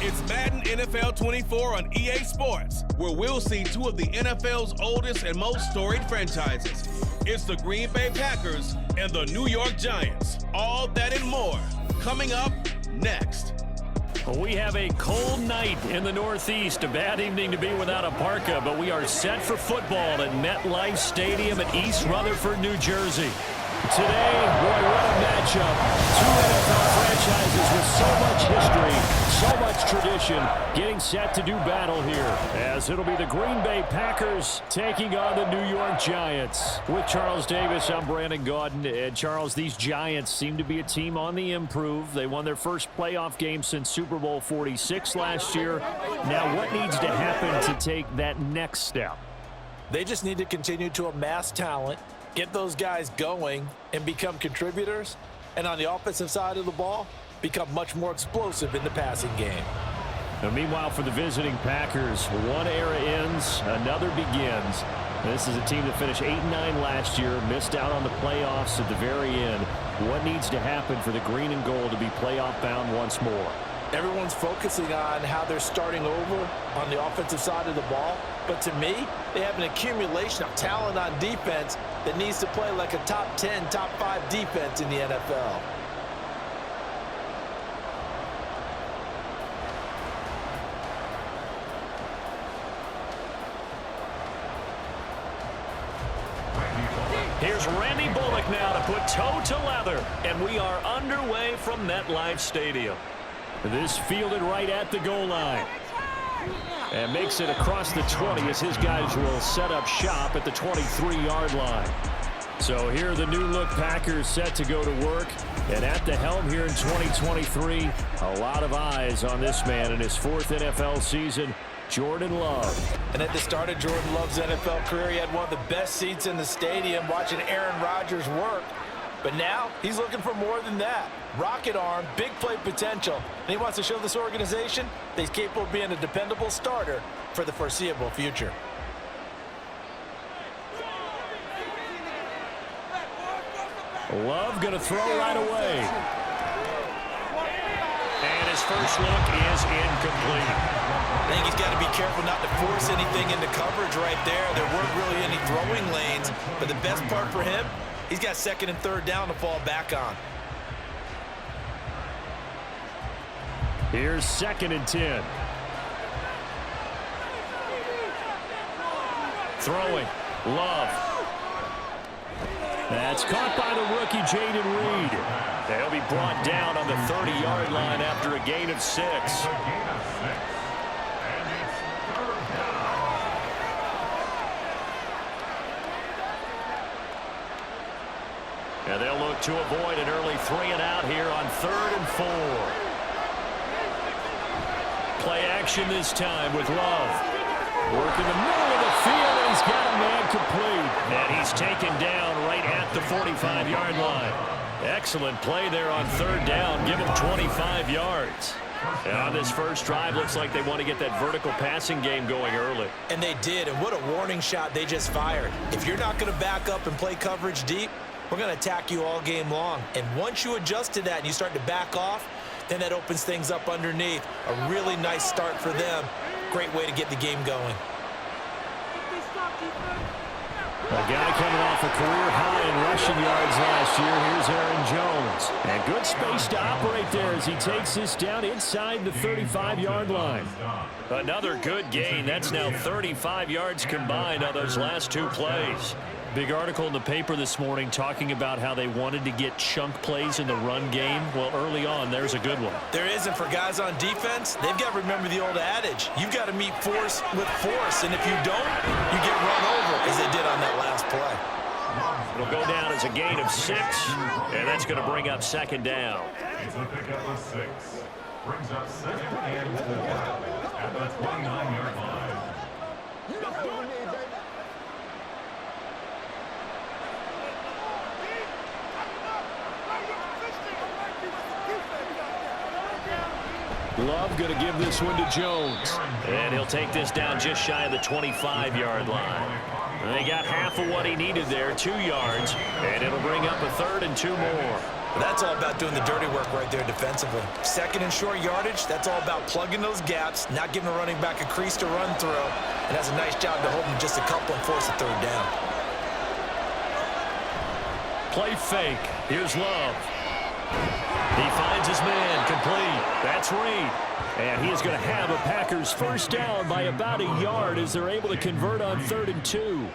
It's Madden NFL 24 on EA Sports, where we'll see two of the NFL's oldest and most storied franchises. It's the Green Bay Packers and the New York Giants. All that and more coming up next. We have a cold night in the Northeast. A bad evening to be without a parka, but we are set for football at MetLife Stadium in East Rutherford, New Jersey. Today, boy, what a matchup. Two NFL franchises with so much history, so much tradition, getting set to do battle here, as it'll be the Green Bay Packers taking on the New York Giants. With Charles Davis, I'm Brandon Gaudin. And Charles, these Giants seem to be a team on the improve. They won their first playoff game since Super Bowl 46 last year. Now, what needs to happen to take that next step? They just need to continue to amass talent, get those guys going, and become contributors. And on the offensive side of the ball, become much more explosive in the passing game. Now, meanwhile, for the visiting Packers, one era ends, another begins. This is a team that finished 8-9 last year, missed out on the playoffs at the very end. What needs to happen for the green and gold to be playoff bound once more? Everyone's focusing on how they're starting over on the offensive side of the ball. But to me, they have an accumulation of talent on defense that needs to play like a top 10, top 5 defense in the NFL. Here's Randy Bullock now to put toe to leather. And we are underway from MetLife Stadium. This fielded right at the goal line. And makes it across the 20 as his guys will set up shop at the 23-yard line. So here are the new-look Packers set to go to work. And at the helm here in 2023, a lot of eyes on this man in his fourth NFL season, Jordan Love. And at the start of Jordan Love's NFL career, he had one of the best seats in the stadium watching Aaron Rodgers work. But now he's looking for more than that. Rocket arm, big play potential. And he wants to show this organization that he's capable of being a dependable starter for the foreseeable future. Love going to throw right away. And his first look is incomplete. I think he's got to be careful not to force anything into coverage right there. There weren't really any throwing lanes. But the best part for him, he's got second and third down to fall back on. Here's second and 10. Throwing. Love. That's caught by the rookie, Jaden Reed. They'll be brought down on the 30-yard line after a gain of 6. And they'll look to avoid an early 3-and-out here on 3rd and 4. Play action this time with Love. Working the middle of the field, and he's got a man complete. And he's taken down right at the 45-yard line. Excellent play there on 3rd down. Give him 25 yards. And on this first drive, looks like they want to get that vertical passing game going early. And they did, and what a warning shot they just fired. If you're not going to back up and play coverage deep, we're going to attack you all game long. And once you adjust to that and you start to back off, then that opens things up underneath. A really nice start for them. Great way to get the game going. A guy coming off a career high in rushing yards last year. Here's Aaron Jones. And good space to operate there as he takes this down inside the 35-yard line. Another good gain. That's now 35 yards combined on those last two plays. Big article in the paper this morning talking about how they wanted to get chunk plays in the run game. Well, early on, there's a good one. There is, and for guys on defense, they've got to remember the old adage. You've got to meet force with force, and if you don't, you get run over, as they did on that last play. It'll go down as a gain of 6, and that's going to bring up 2nd down. It's a pickup of 6. Brings up 2nd and 4 at the 29-yard line. Love going to give this one to Jones. And he'll take this down just shy of the 25-yard line. They got half of what he needed there, 2 yards. And it'll bring up a 3rd and 2 more. That's all about doing the dirty work right there defensively. Second and short yardage, that's all about plugging those gaps, not giving a running back a crease to run through, and has a nice job to hold him just a couple and force a third down. Play fake. Here's Love. He finds his man, complete. That's Reed. And he is going to have a Packers first down by about a yard as they're able to convert on 3rd and 2.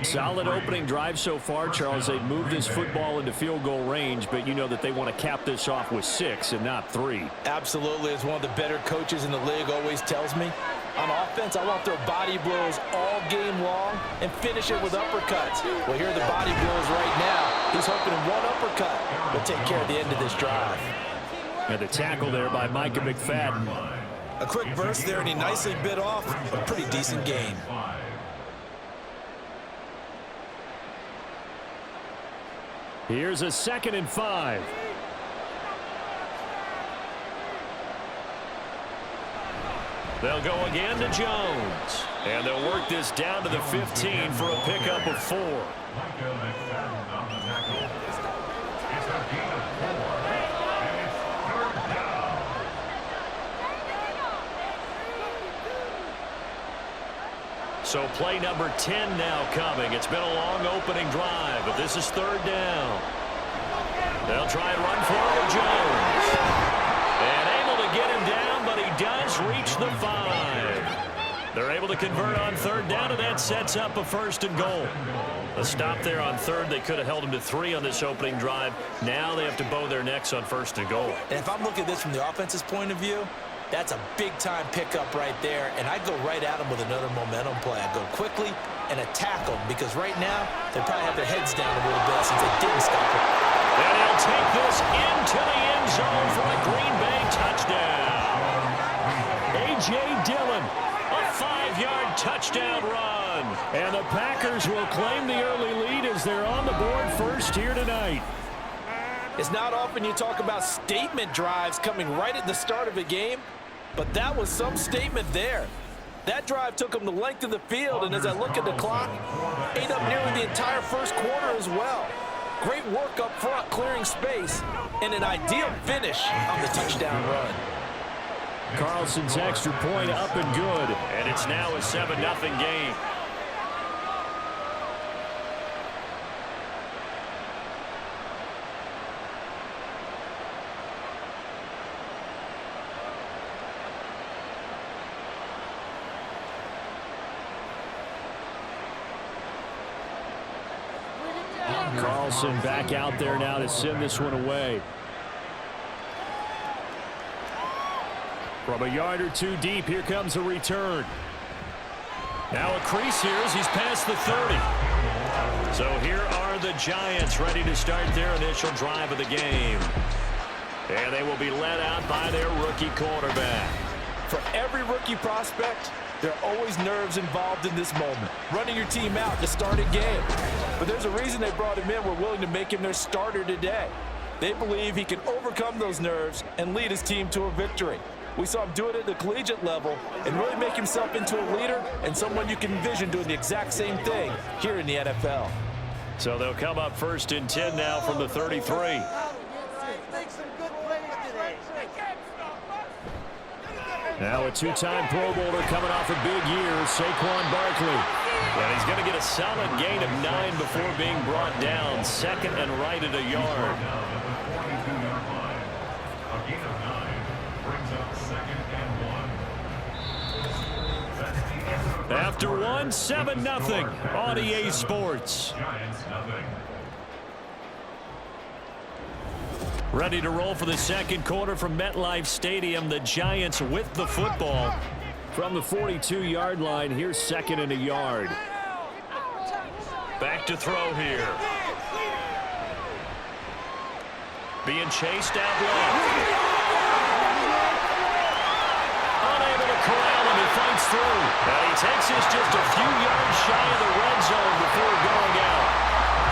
Solid opening drive so far, Charles. They've moved this football into field goal range, but you know that they want to cap this off with 6 and not 3. Absolutely. As one of the better coaches in the league always tells me, on offense, I want their body blows all game long and finish it with uppercuts. Well, here are the body blows right now. He's hoping in one uppercut will take care of the end of this drive. And the tackle there by Micah McFadden. A quick burst there, and he nicely bit off a pretty decent gain. Here's a 2nd and 5. They'll go again to Jones. And they'll work this down to the 15 for a pickup of 4. So play number 10 now coming. It's been a long opening drive, but this is 3rd down. They'll try and run for it, Jones. And able to get him down, but he does reach the 5. They're able to convert on 3rd down, and that sets up a 1st and goal. A stop there on 3rd. They could have held him to 3 on this opening drive. Now they have to bow their necks on 1st and goal. And if I'm looking at this from the offense's point of view, that's a big-time pickup right there, and I go right at him with another momentum play. I go quickly and attack them because right now they probably have their heads down a little bit since they didn't stop it. And he'll take this into the end zone for a Green Bay touchdown. A.J. Dillon, a 5-yard touchdown run. And the Packers will claim the early lead as they're on the board first here tonight. It's not often you talk about statement drives coming right at the start of a game, but that was some statement there. That drive took them the length of the field, and as I look at the clock, ate up nearly the entire first quarter as well. Great work up front, clearing space, and an ideal finish on the touchdown run. Carlson's extra point up and good, and it's now a 7-0 game. Carlson back out there now to send this one away. From a yard or 2 deep, here comes a return. Now a crease here as he's past the 30. So here are the Giants ready to start their initial drive of the game. And they will be led out by their rookie quarterback. For every rookie prospect, there are always nerves involved in this moment. Running your team out to start a game. But there's a reason they brought him in. We're willing to make him their starter today. They believe he can overcome those nerves and lead his team to a victory. We saw him do it at the collegiate level and really make himself into a leader and someone you can envision doing the exact same thing here in the NFL. So they'll come up 1st and 10 now from the 33. Now a 2-time Pro Bowler coming off a big year, Saquon Barkley. And he's going to get a solid gain of 9 before being brought down. 2nd and right at a yard. After 1, 7-0 on EA Sports. Ready to roll for the second quarter from MetLife Stadium. The Giants with the football from the 42-yard line. Here's 2nd and a yard. Back to throw here. Being chased out left. Unable to corral him. He fights through. And he takes this just a few yards shy of the red zone before going out.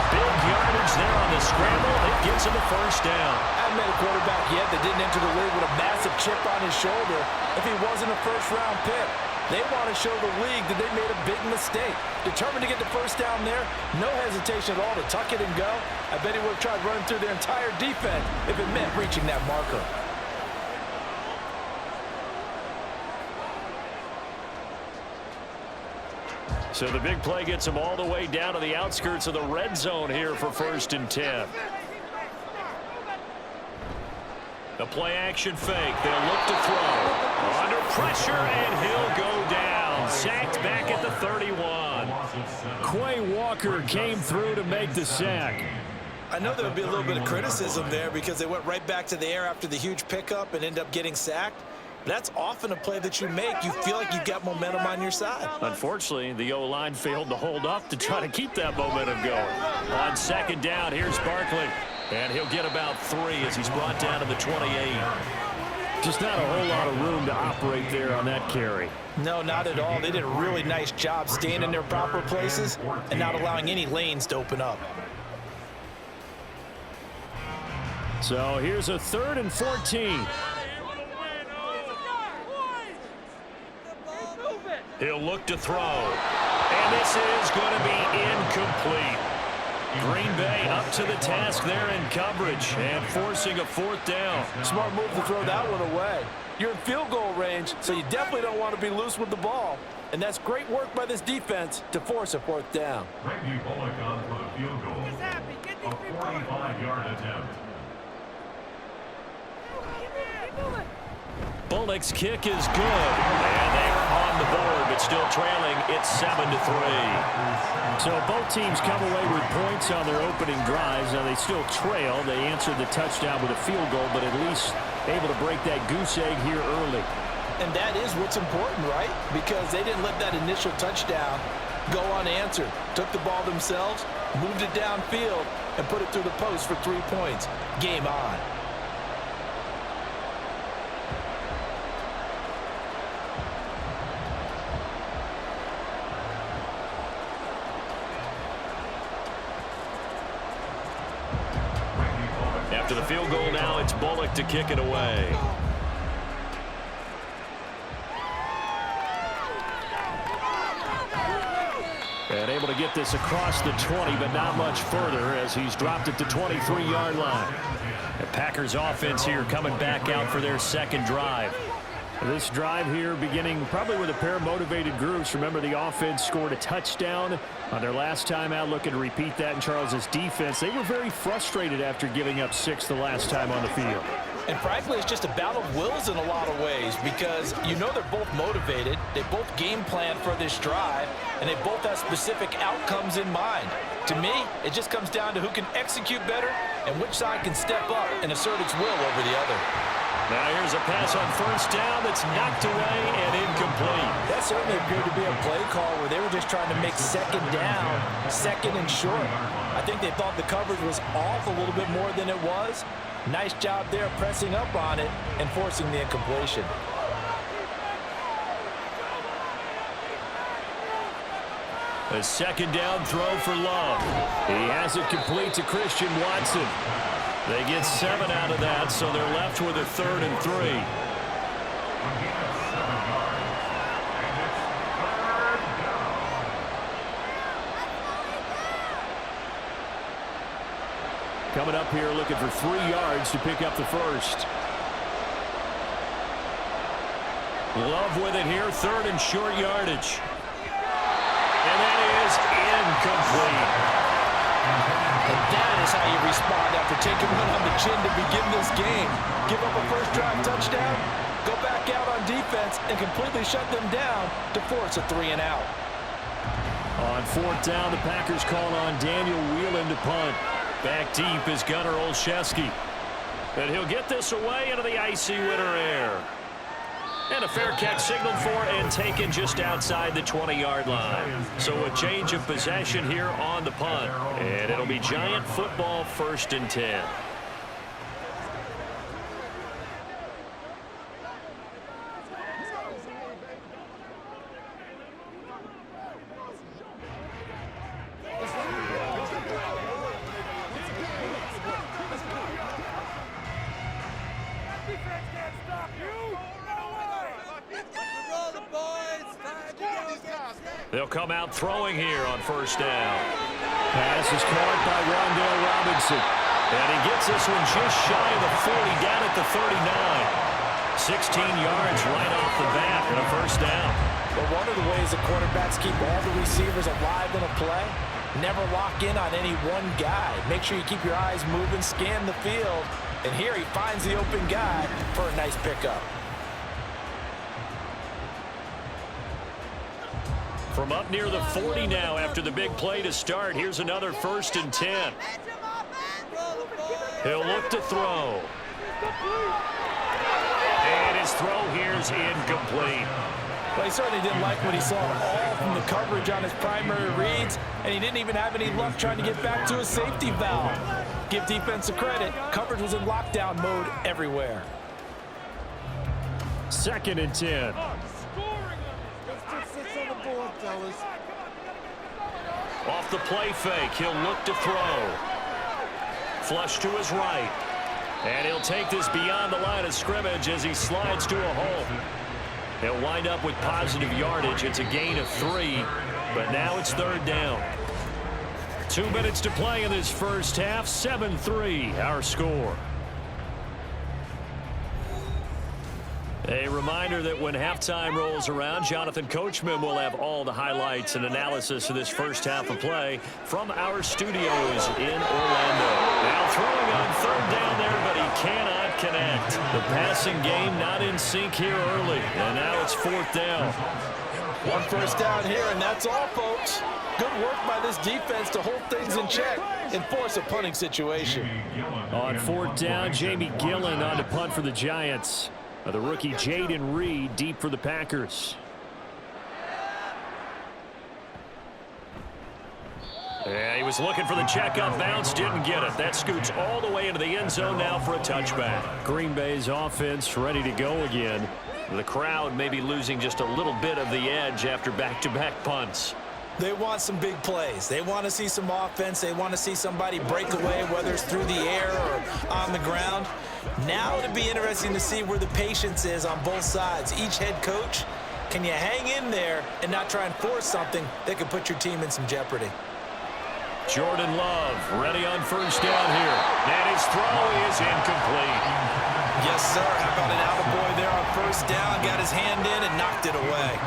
Big yardage there on the scramble. It gets him the first down. I haven't met a quarterback yet that didn't enter the league with a massive chip on his shoulder if he wasn't a first-round pick. They want to show the league that they made a big mistake. Determined to get the first down there, no hesitation at all to tuck it and go. I bet he would have tried running through their entire defense if it meant reaching that marker. So the big play gets them all the way down to the outskirts of the red zone here for 1st and 10. The play action fake. They'll look to throw. Under pressure, and he'll go down. Sacked back at the 31. Quay Walker came through to make the sack. I know there would be a little bit of criticism there because they went right back to the air after the huge pickup and ended up getting sacked. That's often a play that you make. You feel like you've got momentum on your side. Unfortunately, the O-line failed to hold up to try to keep that momentum going. On 2nd down, here's Barkley. And he'll get about 3 as he's brought down to the 28. Just not a whole lot of room to operate there on that carry. No, not at all. They did a really nice job staying in their proper places and not allowing any lanes to open up. So here's a 3rd and 14. He'll look to throw. And this is going to be incomplete. Green Bay up to the task there in coverage and forcing a 4th down. Smart move to throw that one away. You're in field goal range, so you definitely don't want to be loose with the ball. And that's great work by this defense to force a 4th down. Randy Bullock on for the field goal. A 45-yard attempt. Bullock's kick is good. And they're on the board, but still trailing. It's 7-3. So both teams come away with points on their opening drives. Now they still trail. They answered the touchdown with a field goal, but at least able to break that goose egg here early. And that is what's important, right? Because they didn't let that initial touchdown go unanswered. Took the ball themselves, moved it downfield, and put it through the post for 3 points. Game on. After the field goal now, it's Bullock to kick it away. And able to get this across the 20, but not much further as he's dropped it to 23-yard line. The Packers offense here coming back out for their 2nd drive. This drive here beginning probably with a pair of motivated groups. Remember, the offense scored a touchdown on their last time out. Looking to repeat that in Charles's defense. They were very frustrated after giving up 6 the last time on the field. And frankly, it's just a battle of wills in a lot of ways because you know they're both motivated. They both game plan for this drive, and they both have specific outcomes in mind. To me, it just comes down to who can execute better and which side can step up and assert its will over the other. Now here's a pass on 1st down that's knocked away and incomplete. That certainly appeared to be a play call where they were just trying to make 2nd down, 2nd and short. I think they thought the coverage was off a little bit more than it was. Nice job there pressing up on it and forcing the incompletion. A 2nd down throw for Love. He has it complete to Christian Watson. They get 7 out of that, so they're left with a 3rd and 3. Coming up here looking for 3 yards to pick up the 1st. Love with it here, 3rd and short yardage. And that is incomplete. And that is how you respond after taking one on the chin to begin this game. Give up a 1st drive touchdown, go back out on defense, and completely shut them down to force a 3 and out. On 4th down, the Packers call on Daniel Whelan to punt. Back deep is Gunnar Olszewski. And he'll get this away into the icy winter air. And a fair catch signaled for and taken just outside the 20-yard line. So a change of possession here on the punt. And it'll be Giant football 1st and 10. Defense can't stop you. Roll the boys. They'll come out throwing here on first down. Pass is caught by Wan'Dale Robinson. And he gets this one just shy of the 40, down at the 39. 16 yards right off the bat and a first down. But one of the ways the quarterbacks keep all the receivers alive in a play, never lock in on any one guy. Make sure you keep your eyes moving, scan the field. And here he finds the open guy for a nice pickup. From up near the 40 now after the big play to start. Here's another 1st and 10. He'll look to throw. And his throw here is incomplete. Well, he certainly didn't like what he saw all from the coverage on his primary reads, and he didn't even have any luck trying to get back to his safety valve. Give defense a credit. Coverage was in lockdown mode everywhere. 2nd and 10. Off the play fake, he'll look to throw. Flush to his right. And he'll take this beyond the line of scrimmage as he slides to a hole. He'll wind up with positive yardage. It's a gain of 3, but now it's 3rd down. 2 minutes to play in this first half. 7-3, our score. A reminder that when halftime rolls around, Jonathan Coachman will have all the highlights and analysis of this first half of play from our studios in Orlando. Now throwing on 3rd down there, but he cannot connect. The passing game not in sync here early, and now it's 4th down. 1 first down here, and that's all, folks. Good work by this defense to hold things in check and force a punting situation. On 4th down, Jamie Gillen on to punt for the Giants. The rookie Jaden Reed deep for the Packers. Yeah, he was looking for the checkup bounce, didn't get it. That scoots all the way into the end zone now for a touchback. Green Bay's offense ready to go again. The crowd may be losing just a little bit of the edge after back-to-back punts. They want some big plays. They want to see some offense. They want to see somebody break away, whether it's through the air or on the ground. Now it'll be interesting to see where the patience is on both sides. Each head coach, can you hang in there and not try and force something that could put your team in some jeopardy? Jordan Love ready on first down here. And his throw is incomplete. Yes, sir. How about an attaboy there on first down? Got his hand in and knocked it away.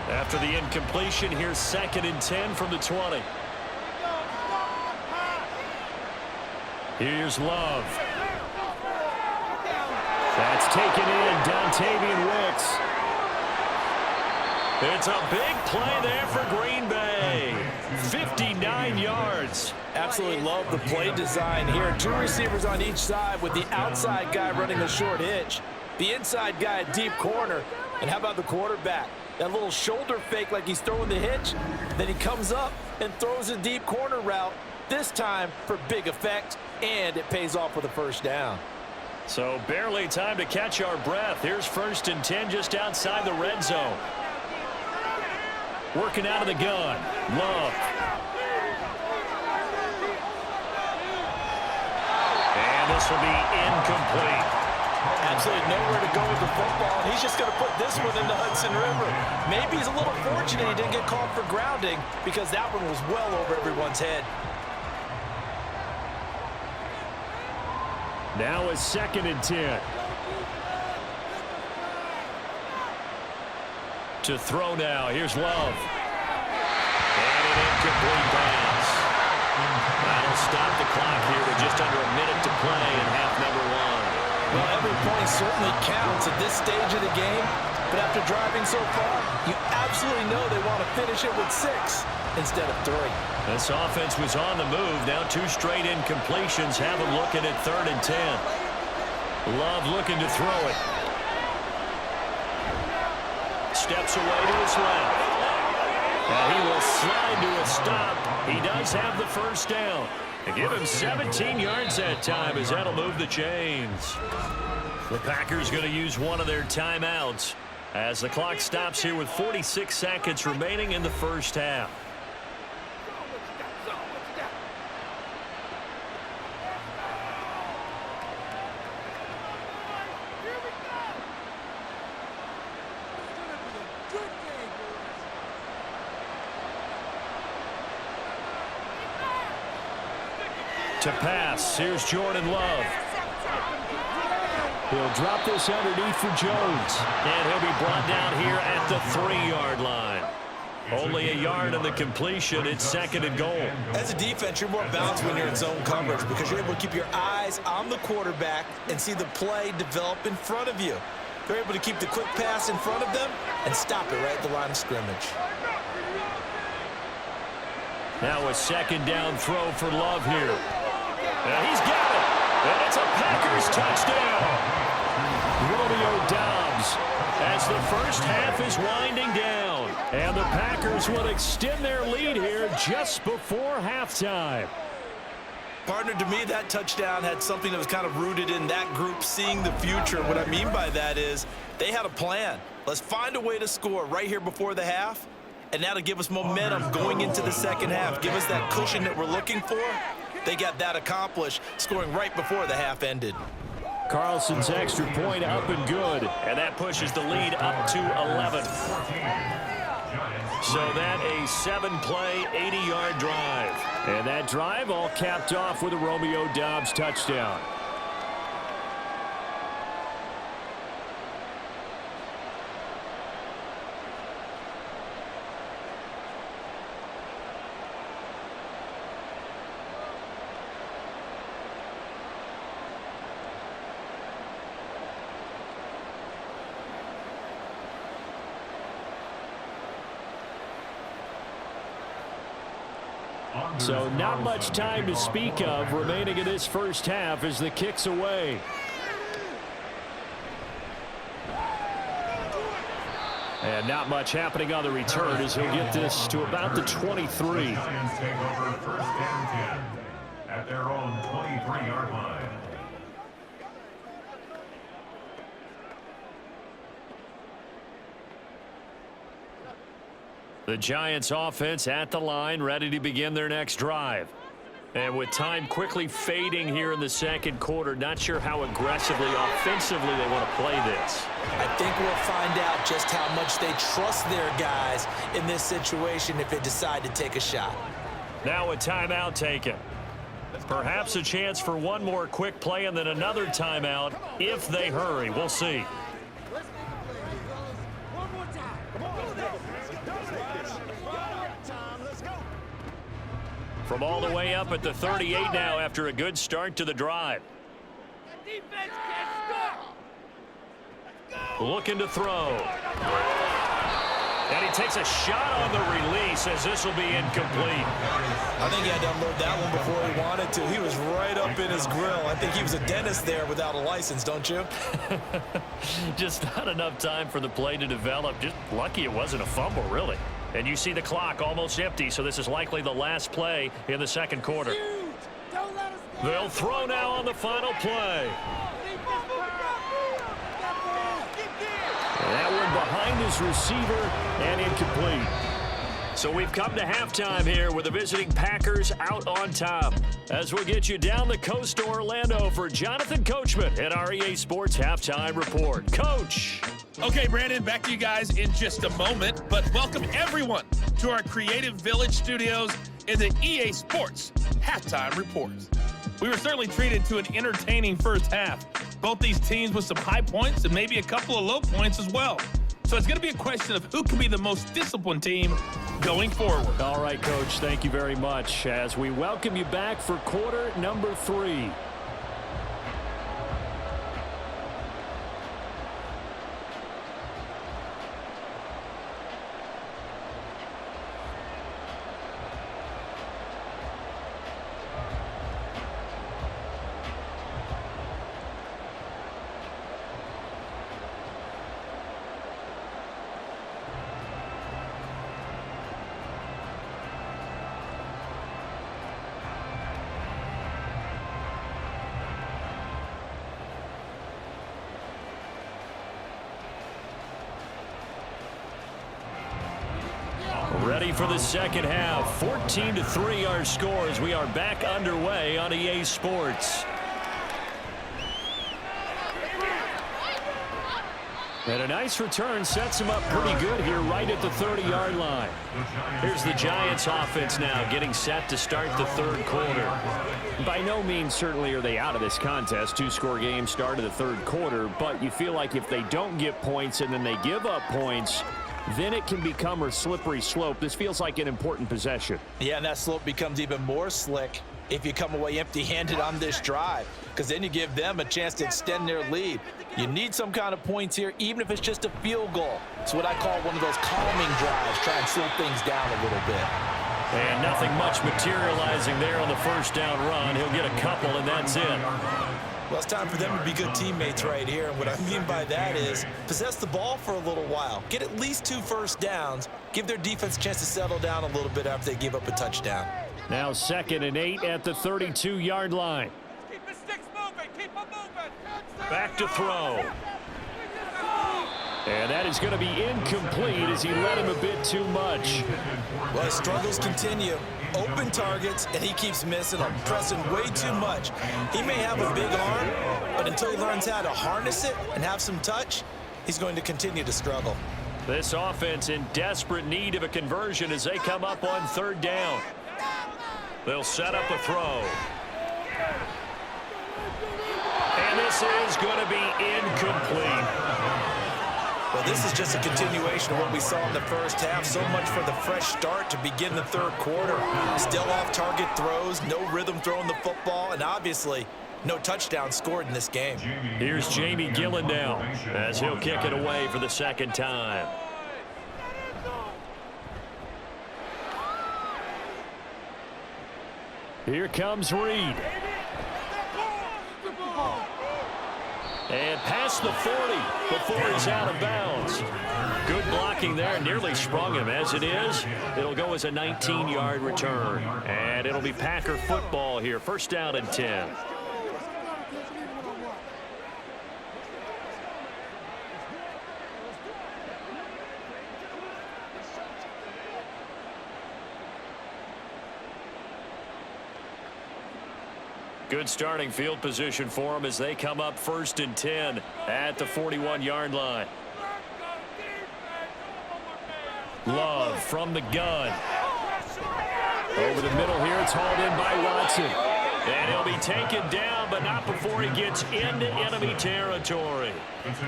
After the incompletion, here's 2nd and 10 from the 20. Here's Love. That's taken in, Dontavian Wicks. It's a big play there for Green Bay. 59 yards. Absolutely love the play design here. 2 receivers on each side with the outside guy running a short hitch. The inside guy at deep corner. And how about the quarterback? That little shoulder fake like he's throwing the hitch. Then he comes up and throws a deep corner route, this time for big effect, and it pays off with a first down. So barely time to catch our breath. Here's 1st and 10 just outside the red zone. Working out of the gun. Love. And this will be incomplete. Absolutely nowhere to go with the football. He's just going to put this one in the Hudson River. Maybe he's a little fortunate he didn't get called for grounding because that one was well over everyone's head. Now it's 2nd and 10. To throw now. Here's Love. And an incomplete pass. That'll stop the clock here with just under a minute to play in half number 1. Well, every point certainly counts at this stage of the game, but after driving so far, you absolutely know they want to finish it with 6 instead of 3. This offense was on the move. Now 2 straight incompletions have them looking at 3rd and 10. Love looking to throw it. Steps away to his left. Now he will slide to a stop. He does have the first down. And give him 17 yards that time as that'll move the chains. The Packers going to use one of their timeouts as the clock stops here with 46 seconds remaining in the first half. To pass, here's Jordan Love. He'll drop this underneath for Jones. And he'll be brought down here at the 3-yard line. Only a yard on the completion. It's 2nd and goal. As a defense, you're more balanced when you're in zone coverage because you're able to keep your eyes on the quarterback and see the play develop in front of you. They're able to keep the quick pass in front of them and stop it right at the line of scrimmage. Now a 2nd down throw for Love here. And he's got it. And it's a Packers touchdown. Romeo Doubs as the first half is winding down. And the Packers will extend their lead here just before halftime. Partner, to me, that touchdown had something that was kind of rooted in that group seeing the future. What I mean by that is they had a plan. Let's find a way to score right here before the half. And that'll give us momentum going into the second half. Give us that cushion that we're looking for. They got that accomplished, scoring right before the half ended. Carlson's extra point up and good. And that pushes the lead up to 11. So that a 7-play, 80-yard drive. And that drive all capped off with a Romeo Doubs touchdown. So not much time to speak of remaining in this first half as the kick's away. And not much happening on the return as he'll get this to about the 23. The Giants take over 1st and 10 at their own 23-yard line. The Giants offense at the line, ready to begin their next drive. And with time quickly fading here in the second quarter, not sure how aggressively, offensively they want to play this. I think we'll find out just how much they trust their guys in this situation if they decide to take a shot. Now a timeout taken. Perhaps a chance for one more quick play and then another timeout if they hurry. We'll see. From all the way up at the 38 now after a good start to the drive. Looking to throw. And he takes a shot on the release as this will be incomplete. I think he had to unload that one before he wanted to. He was right up in his grill. I think he was a dentist there without a license, don't you? Just not enough time for the play to develop. Just lucky it wasn't a fumble, really. And you see the clock almost empty, so this is likely the last play in the second quarter. They'll throw now on the final play. That one behind his receiver and incomplete. So we've come to halftime here with the visiting Packers out on top. As we'll get you down the coast to Orlando for Jonathan Coachman at our EA Sports Halftime Report. Coach. Okay, Brandon, back to you guys in just a moment, but welcome everyone to our Creative Village studios in the EA Sports Halftime Report. We were certainly treated to an entertaining first half. Both these teams with some high points and maybe a couple of low points as well. So it's going to be a question of who can be the most disciplined team going forward. All right, Coach, thank you very much as we welcome you back for quarter number 3. Ready for the second half. 14-3 our score as we are back underway on EA Sports. And a nice return sets him up pretty good here right at the 30-yard line. Here's the Giants offense now getting set to start the third quarter. By no means certainly are they out of this contest. Two-score game start of the third quarter, but you feel like if they don't get points and then they give up points, then it can become a slippery slope. This feels like an important possession. Yeah, and that slope becomes even more slick if you come away empty-handed on this drive, because then you give them a chance to extend their lead. You need some kind of points here, even if it's just a field goal. It's what I call one of those calming drives, try and slow things down a little bit. And nothing much materializing there on the first down run. He'll get a couple, and that's it. Well, it's time for them to be good teammates right here. And what I mean by that is possess the ball for a little while. Get at least 2 first downs. Give their defense a chance to settle down a little bit after they give up a touchdown. Now 2nd and 8 at the 32-yard line. Keep the sticks moving. Keep them moving. Back to throw. And that is going to be incomplete as he led him a bit too much. Well, his struggles continue. Open targets, and he keeps missing them, pressing way too much. He may have a big arm, but until he learns how to harness it and have some touch, he's going to continue to struggle. This offense in desperate need of a conversion as they come up on 3rd down. They'll set up a throw. And this is going to be incomplete. Well, this is just a continuation of what we saw in the first half. So much for the fresh start to begin the third quarter. Still off-target throws, no rhythm throwing the football, and obviously no touchdown scored in this game. Here's Jamie Gillen now as he'll kick it away for the 2nd time. Here comes Reed. And past the 40 before he's out of bounds. Good blocking there, nearly sprung him. As it is, it'll go as a 19-yard return. And it'll be Packer football here. 1st down and 10. Good starting field position for them as they come up 1st and 10 at the 41-yard line. Love from the gun. Over the middle here, it's hauled in by Watson. And he'll be taken down, but not before he gets into enemy territory.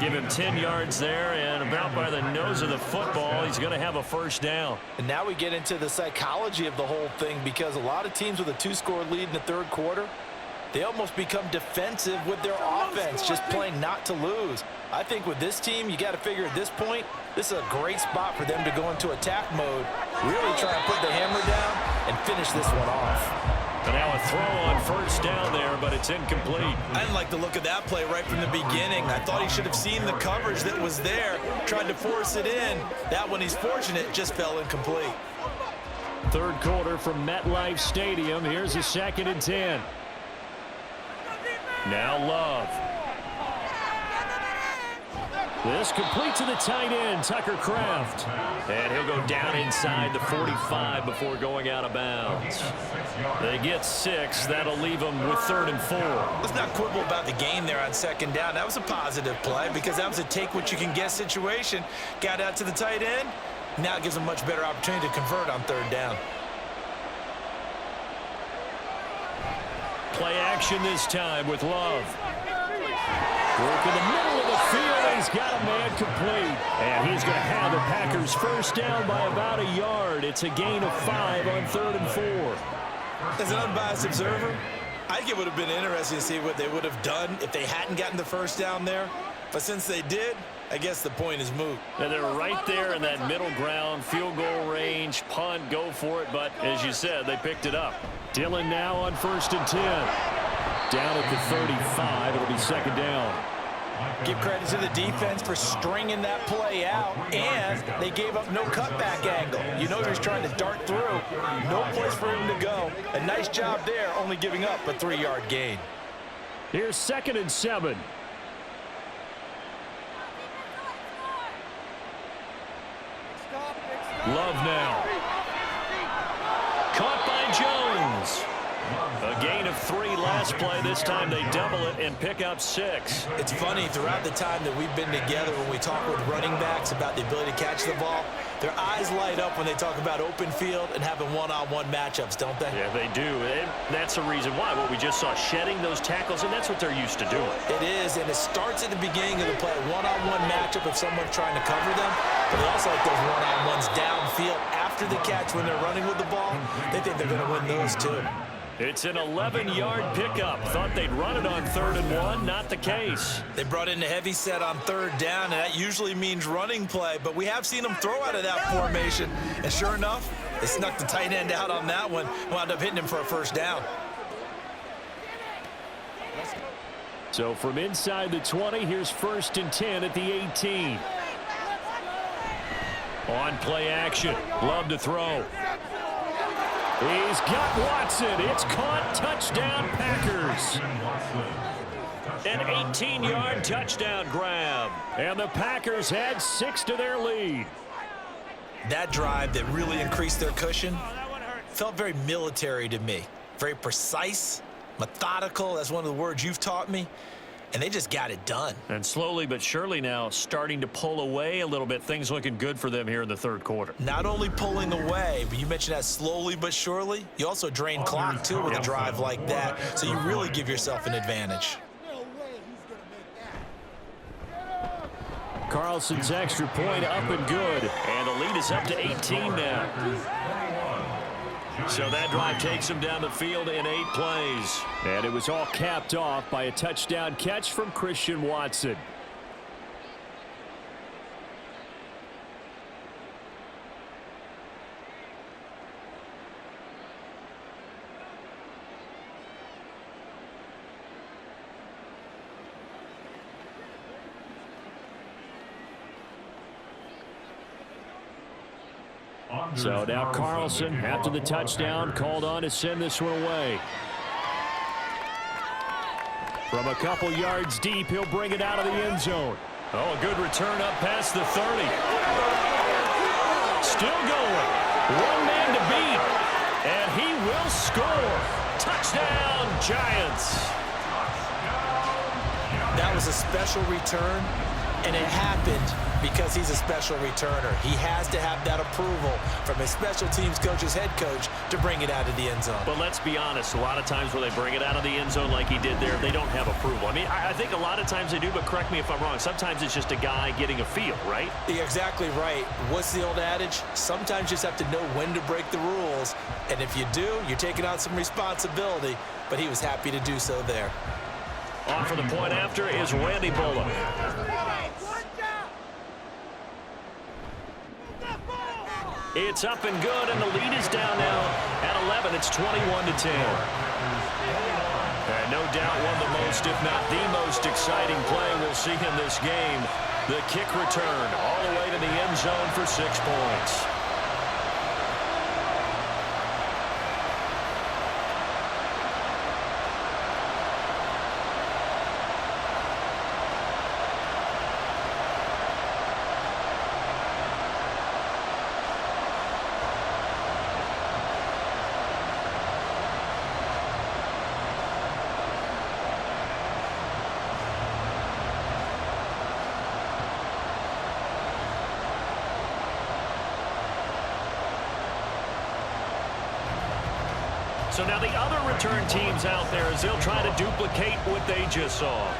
Give him 10 yards there, and about by the nose of the football, he's going to have a 1st down. And now we get into the psychology of the whole thing, because a lot of teams with a 2-score lead in the third quarter, they almost become defensive with their offense, just playing not to lose. I think with this team, you got to figure at this point, this is a great spot for them to go into attack mode, really try and put the hammer down and finish this one off. And now a throw on 1st down there, but it's incomplete. I didn't like the look of that play right from the beginning. I thought he should have seen the coverage that was there, tried to force it in. That one, he's fortunate, just fell incomplete. Third quarter from MetLife Stadium. Here's a 2nd and 10. Now Love. This complete to the tight end, Tucker Kraft. And he'll go down inside the 45 before going out of bounds. They get 6. That'll leave them with 3rd and 4. Let's not quibble about the gain there on 2nd down. That was a positive play because that was a take-what-you-can-get situation. Got out to the tight end. Now it gives them a much better opportunity to convert on 3rd down. Play action this time with Love. Work in the middle of the field. He's got a man complete. And he's going to have the Packers 1st down by about a yard. It's a gain of 5 on 3rd and 4. As an unbiased observer, I think it would have been interesting to see what they would have done if they hadn't gotten the 1st down there. But since they did, I guess the point is moot. And they're right there in that middle ground, field goal range, punt, go for it. But as you said, they picked it up. Dillon now on 1st and 10. Down at the 35, it'll be 2nd down. Give credit to the defense for stringing that play out, and they gave up no cutback angle. You know he was trying to dart through. No place for him to go. A nice job there, only giving up a 3-yard gain. Here's 2nd and 7. Love now. Caught by Jones. A gain of 3 left. last play. This time they double it and pick up 6. It's funny, throughout the time that we've been together, when we talk with running backs about the ability to catch the ball, their eyes light up when they talk about open field and having one-on-one matchups, don't they? Yeah, they do. And that's the reason why. What we just saw, shedding those tackles, and that's what they're used to doing. It is, and it starts at the beginning of the play. One-on-one matchup if someone's trying to cover them, but they also like those one-on-ones downfield after the catch when they're running with the ball. They think they're going to win those too. It's an 11-yard pickup. Thought they'd run it on 3rd and 1. Not the case. They brought in the heavy set on 3rd down, and that usually means running play, but we have seen them throw out of that formation, and sure enough, they snuck the tight end out on that one, wound up hitting him for a 1st down. So from inside the 20, here's 1st and 10 at the 18. On play action. Love to throw. He's got Watson. It's caught. Touchdown, Packers. An 18-yard touchdown grab. And the Packers add 6 to their lead. That drive that really increased their cushion felt very military to me. Very precise, methodical. That's one of the words you've taught me. And they just got it done. And slowly but surely now starting to pull away a little bit. Things looking good for them here in the 3rd quarter. Not only pulling away, but you mentioned that slowly but surely. You also drain clock, too, with a drive like that. So you really give yourself an advantage. Carlson's extra point up and good. And the lead is up to 18 now. So that drive takes him down the field in 8 plays. And it was all capped off by a touchdown catch from Christian Watson. So now Carlson, after the touchdown, called on to send this one away. From a couple yards deep, he'll bring it out of the end zone. Oh, a good return up past the 30. Still going. One man to beat. And he will score. Touchdown, Giants. That was a special return, and it happened because he's a special returner. He has to have that approval from his special teams coach's head coach to bring it out of the end zone. But let's be honest, a lot of times when they bring it out of the end zone like he did there, they don't have approval. I mean, I think a lot of times they do, but correct me if I'm wrong. Sometimes it's just a guy getting a feel, right? You're exactly right. What's the old adage? Sometimes you just have to know when to break the rules. And if you do, you're taking on some responsibility. But he was happy to do so there. On for the point after is Randy Bullock. It's up and good, and the lead is down now at 11. It's 21-10. And no doubt one of the most, if not the most exciting play we'll see in this game. The kick return all the way to the end zone for 6 points. So now the other return teams out there as they'll try to duplicate what they just saw.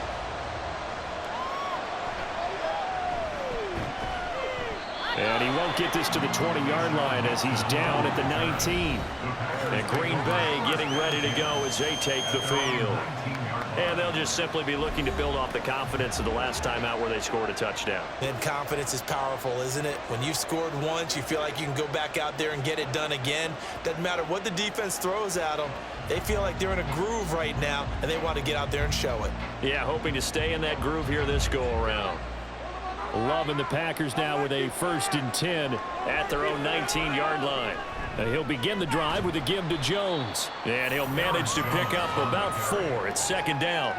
And he won't get this to the 20-yard line as he's down at the 19. And Green Bay getting ready to go as they take the field. And they'll just simply be looking to build off the confidence of the last time out where they scored a touchdown. And confidence is powerful, isn't it? When you've scored once, you feel like you can go back out there and get it done again. Doesn't matter what the defense throws at them. They feel like they're in a groove right now, and they want to get out there and show it. Yeah, hoping to stay in that groove here this go-around. Loving the Packers now with a 1st and 10 at their own 19-yard line. And he'll begin the drive with a give to Jones. And he'll manage to pick up about 4. It's second down.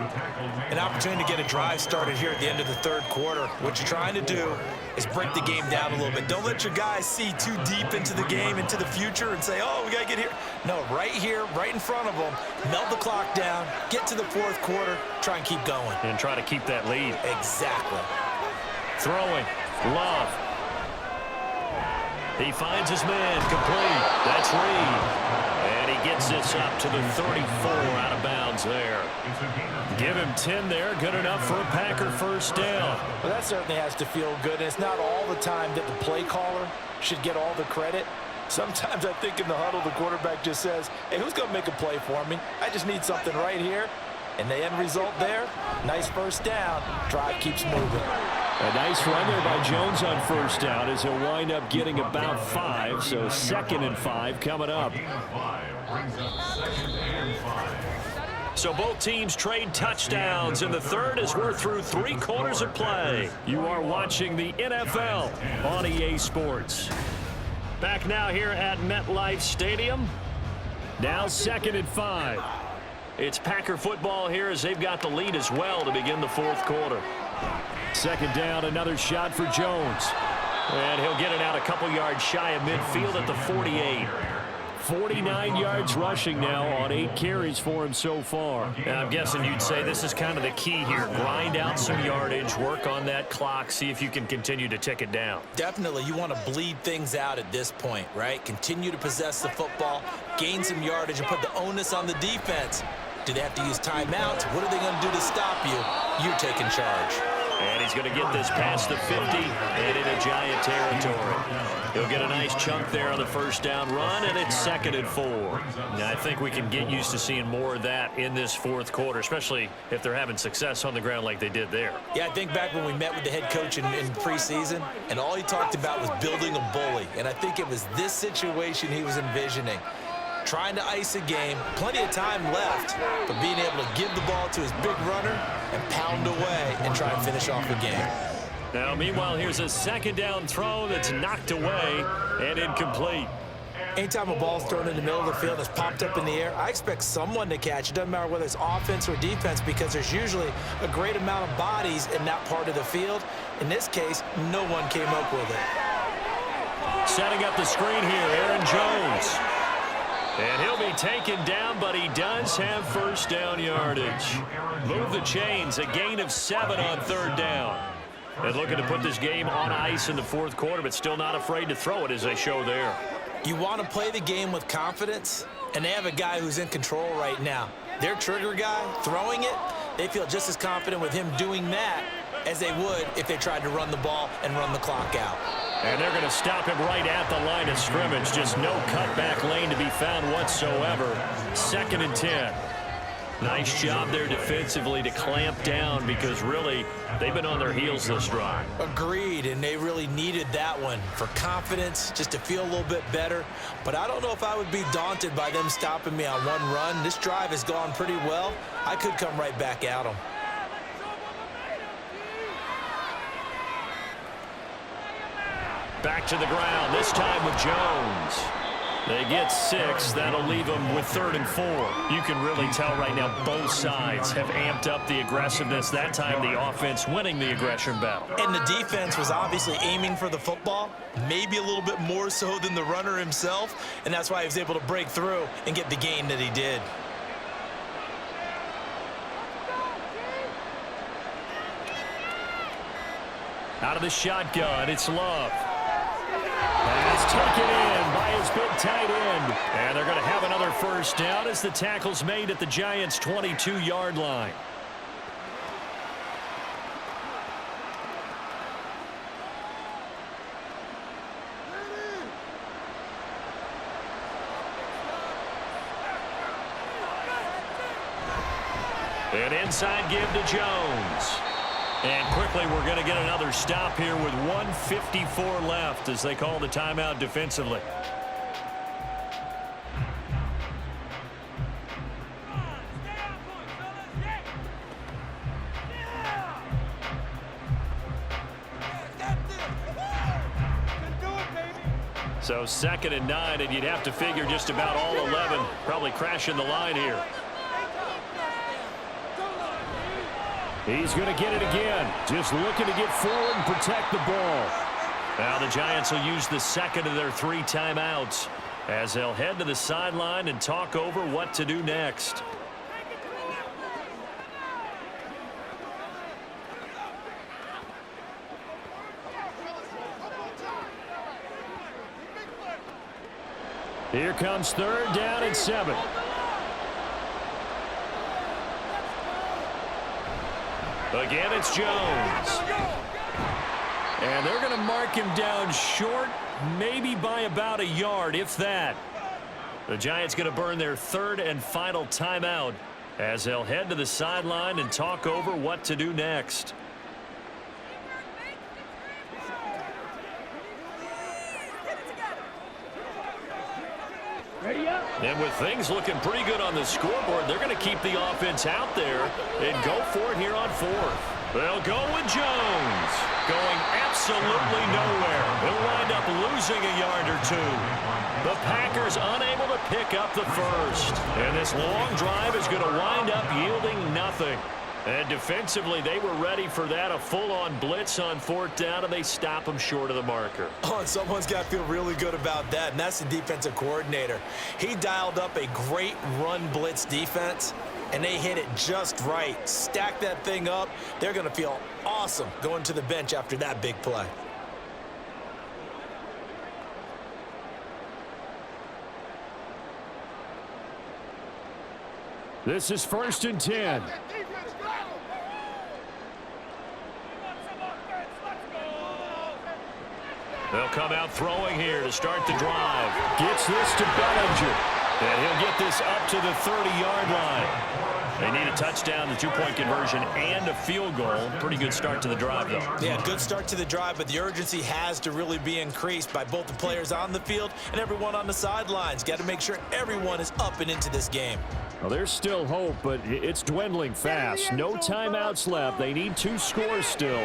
An opportunity to get a drive started here at the end of the third quarter. What you're trying to do is break the game down a little bit. Don't let your guys see too deep into the game, into the future, and say, oh, we got to get here. No, right here, right in front of them, melt the clock down, get to the fourth quarter, try and keep going. And try to keep that lead. Exactly. Throwing. Love. He finds his man, complete. That's Reed. And he gets this up to the 34, out of bounds there. Give him 10 there, good enough for a Packer first down. Well, that certainly has to feel good. And it's not all the time that the play caller should get all the credit. Sometimes I think in the huddle, the quarterback just says, hey, who's going to make a play for me? I just need something right here. And the end result there, nice first down. Drive keeps moving. A nice run there by Jones on first down as he'll wind up getting about 5. So 2nd and 5 coming up. So both teams trade touchdowns in the third as we're through 3 quarters of play. You are watching the NFL on EA Sports. Back now here at MetLife Stadium. Now 2nd and 5. It's Packer football here as they've got the lead as well to begin the fourth quarter. Second down, another shot for Jones. And he'll get it out a couple yards shy of midfield at the 48. 49 yards rushing now on 8 carries for him so far. And I'm guessing you'd say this is kind of the key here. Grind out some yardage, work on that clock, see if you can continue to tick it down. Definitely, you want to bleed things out at this point, right? Continue to possess the football, gain some yardage, and put the onus on the defense. Do they have to use timeouts? What are they going to do to stop you? You're taking charge. And he's going to get this past the 50 and into Giant territory. He'll get a nice chunk there on the first down run, and it's 2nd and 4. Now, I think we can get used to seeing more of that in this fourth quarter, especially if they're having success on the ground like they did there. Yeah, I think back when we met with the head coach in preseason, and all he talked about was building a bully. And I think it was this situation he was envisioning. Trying to ice a game, plenty of time left, but being able to give the ball to his big runner and pound away and try and finish off the game. Now, meanwhile, here's a second down throw that's knocked away and incomplete. Anytime a ball's thrown in the middle of the field that's popped up in the air, I expect someone to catch. It doesn't matter whether it's offense or defense because there's usually a great amount of bodies in that part of the field. In this case, no one came up with it. Setting up the screen here, Aaron Jones. And he'll be taken down, but he does have first down yardage. Move the chains, a gain of 7 on third down. And looking to put this game on ice in the fourth quarter, but still not afraid to throw it as they show there. You want to play the game with confidence, and they have a guy who's in control right now. Their trigger guy throwing it, they feel just as confident with him doing that as they would if they tried to run the ball and run the clock out. And they're going to stop him right at the line of scrimmage. Just no cutback lane to be found whatsoever. 2nd and 10. Nice job there defensively to clamp down because really they've been on their heels this drive. Agreed, and they really needed that one for confidence, just to feel a little bit better. But I don't know if I would be daunted by them stopping me on one run. This drive has gone pretty well. I could come right back at them. Back to the ground, this time with Jones. They get 6. That'll leave them with 3rd and 4. You can really tell right now both sides have amped up the aggressiveness. That time the offense winning the aggression battle. And the defense was obviously aiming for the football, maybe a little bit more so than the runner himself, and that's why he was able to break through and get the gain that he did. Out of the shotgun, it's Love. That's taken in by his big tight end. And they're going to have another first down as the tackle's made at the Giants' 22-yard line. An inside give to Jones. And quickly, we're going to get another stop here with 1:54 left as they call the timeout defensively. So 2nd and 9, and you'd have to figure just about all 11 probably crashing the line here. He's going to get it again. Just looking to get forward and protect the ball. Now the Giants will use the second of their 3 timeouts as they'll head to the sideline and talk over what to do next. Here comes 3rd down and 7. Again, it's Jones. And they're going to mark him down short, maybe by about a yard, if that. The Giants going to burn their 3rd and final timeout as they'll head to the sideline and talk over what to do next. And with things looking pretty good on the scoreboard, they're going to keep the offense out there and go for it here on 4th. They'll go with Jones, going absolutely nowhere. He'll wind up losing a yard or 2. The Packers unable to pick up the first. And this long drive is going to wind up yielding nothing. And defensively, they were ready for that, a full-on blitz on 4th down, and they stop them short of the marker. Oh, and someone's got to feel really good about that, and that's the defensive coordinator. He dialed up a great run blitz defense, and they hit it just right. Stack that thing up. They're going to feel awesome going to the bench after that big play. This is 1st and 10. They'll come out throwing here to start the drive. Gets this to Bellinger. And he'll get this up to the 30-yard line. They need a touchdown, the 2-point conversion, and a field goal. Pretty good start to the drive, though. Yeah, good start to the drive, but the urgency has to really be increased by both the players on the field and everyone on the sidelines. Got to make sure everyone is up and into this game. Well, there's still hope, but it's dwindling fast. No timeouts left. They need 2 scores still.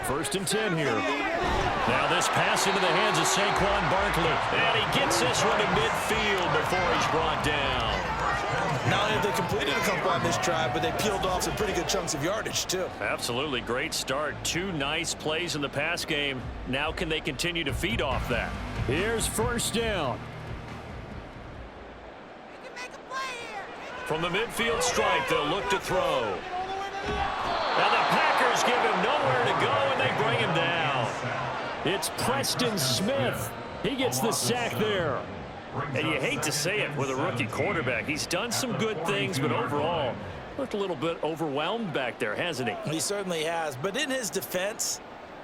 1st and 10 here. Now this pass into the hands of Saquon Barkley. And he gets this one to midfield before he's brought down. Not only have they completed a couple on this drive, but they peeled off some pretty good chunks of yardage, too. Absolutely. Great start. 2 nice plays in the pass game. Now can they continue to feed off that? Here's 1st down. From the midfield stripe, they'll look to throw. And the Packers give him nowhere to go, and they bring him down. It's Preston Smith. He gets the sack there. And you hate to say it with a rookie quarterback. He's done some good things, but overall, looked a little bit overwhelmed back there, hasn't he? He certainly has. But in his defense,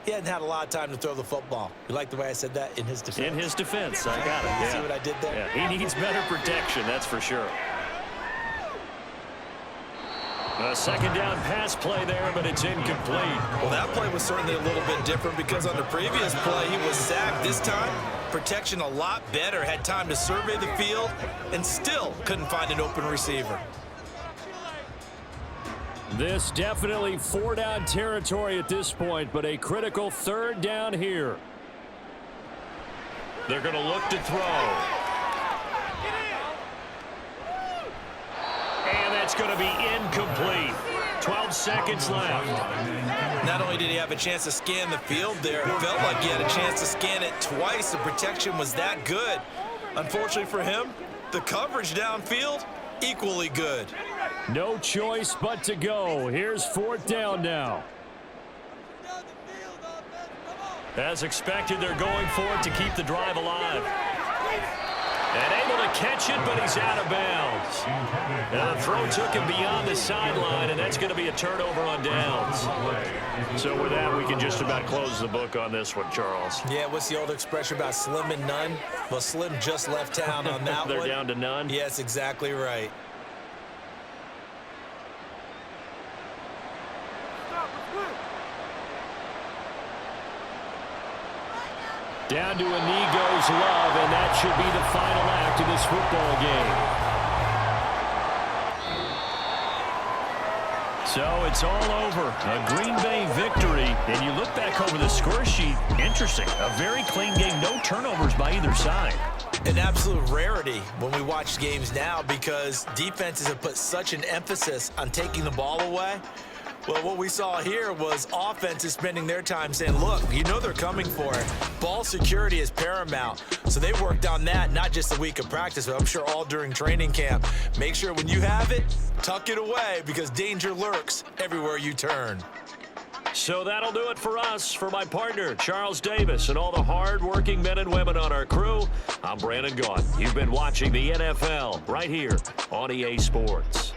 he hadn't had a lot of time to throw the football. You like the way I said that? In his defense. In his defense. I got it. You yeah. see what I did there? Yeah, he needs better protection, that's for sure. A 2nd down pass play there, but it's incomplete. Well, that play was certainly a little bit different because on the previous play, he was sacked. This time, protection a lot better. Had time to survey the field and still couldn't find an open receiver. This definitely 4-down territory at this point, but a critical 3rd down here. They're going to look to throw. And that's going to be incomplete. 12 seconds left. Not only did he have a chance to scan the field there, it felt like he had a chance to scan it twice. The protection was that good. Unfortunately for him, the coverage downfield, equally good. No choice but to go. Here's 4th down now. As expected, they're going for it to keep the drive alive. And able to catch it, but he's out of bounds. And the throw took him beyond the sideline, and that's going to be a turnover on downs. So with that, we can just about close the book on this one, Charles. Yeah, what's the old expression about slim and none? Well, Slim just left town on that They're one. down to none? Yes, exactly right. Down to a knee goes Love, and that should be the final act of this football game. So it's all over. A Green Bay victory. And you look back over the score sheet. Interesting. A very clean game. No turnovers by either side. An absolute rarity when we watch games now because defenses have put such an emphasis on taking the ball away. Well, what we saw here was offenses spending their time saying, look, you know they're coming for it. Ball security is paramount. So they worked on that, not just a week of practice, but I'm sure all during training camp. Make sure when you have it, tuck it away because danger lurks everywhere you turn. So that'll do it for us. For my partner, Charles Davis, and all the hard-working men and women on our crew, I'm Brandon Gaudin. You've been watching the NFL right here on EA Sports.